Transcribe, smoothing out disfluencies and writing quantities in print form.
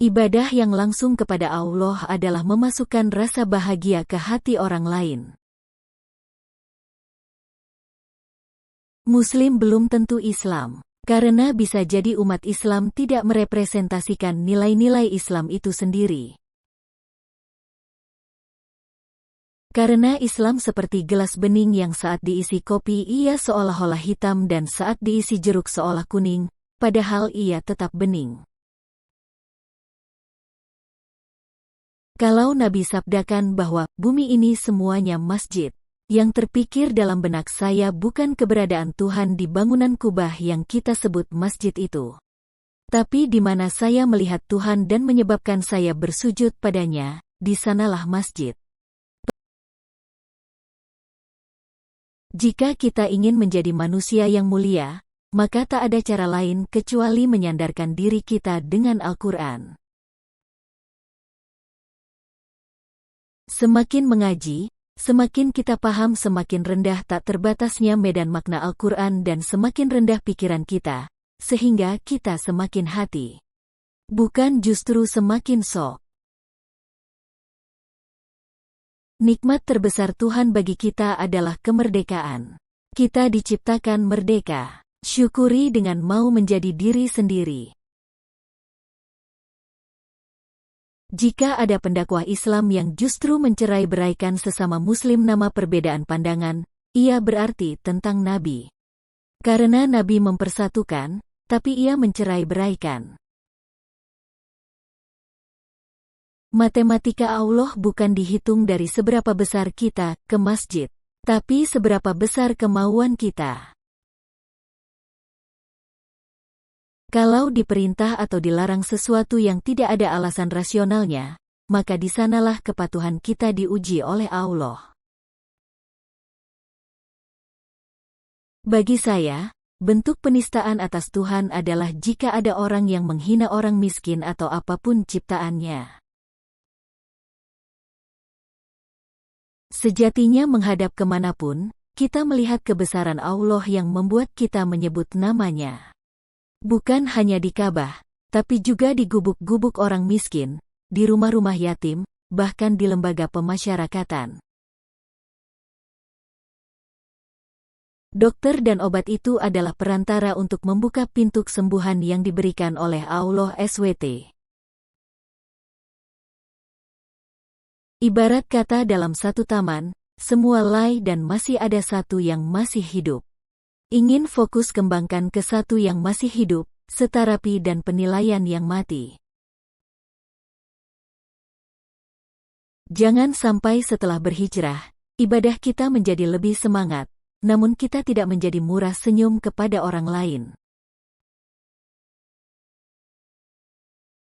Ibadah yang langsung kepada Allah adalah memasukkan rasa bahagia ke hati orang lain. Muslim belum tentu Islam, karena bisa jadi umat Islam tidak merepresentasikan nilai-nilai Islam itu sendiri. Karena Islam seperti gelas bening yang saat diisi kopi ia seolah-olah hitam dan saat diisi jeruk seolah kuning, padahal ia tetap bening. Kalau Nabi sabdakan bahwa bumi ini semuanya masjid, yang terpikir dalam benak saya bukan keberadaan Tuhan di bangunan kubah yang kita sebut masjid itu, tapi di mana saya melihat Tuhan dan menyebabkan saya bersujud padanya, di sanalah masjid. Jika kita ingin menjadi manusia yang mulia, maka tak ada cara lain kecuali menyandarkan diri kita dengan Al-Quran. Semakin mengaji, semakin kita paham semakin rendah tak terbatasnya medan makna Al-Quran dan semakin rendah pikiran kita, sehingga kita semakin hati. Bukan justru semakin sok. Nikmat terbesar Tuhan bagi kita adalah kemerdekaan. Kita diciptakan merdeka. Syukuri dengan mau menjadi diri sendiri. Jika ada pendakwah Islam yang justru mencerai-beraikan sesama Muslim nama perbedaan pandangan, ia berarti tentang Nabi. Karena Nabi mempersatukan, tapi ia mencerai-beraikan. Matematika Allah bukan dihitung dari seberapa besar kita ke masjid, tapi seberapa besar kemauan kita. Kalau diperintah atau dilarang sesuatu yang tidak ada alasan rasionalnya, maka di sanalah kepatuhan kita diuji oleh Allah. Bagi saya, bentuk penistaan atas Tuhan adalah jika ada orang yang menghina orang miskin atau apapun ciptaannya. Sejatinya menghadap kemanapun, kita melihat kebesaran Allah yang membuat kita menyebut namanya. Bukan hanya di Ka'bah, tapi juga di gubuk-gubuk orang miskin, di rumah-rumah yatim, bahkan di lembaga pemasyarakatan. Dokter dan obat itu adalah perantara untuk membuka pintu kesembuhan yang diberikan oleh Allah SWT. Ibarat kata dalam satu taman, semua lay dan masih ada satu yang masih hidup. Ingin fokus kembangkan ke satu yang masih hidup, seterapi dan penilaian yang mati. Jangan sampai setelah berhijrah, ibadah kita menjadi lebih semangat, namun kita tidak menjadi murah senyum kepada orang lain.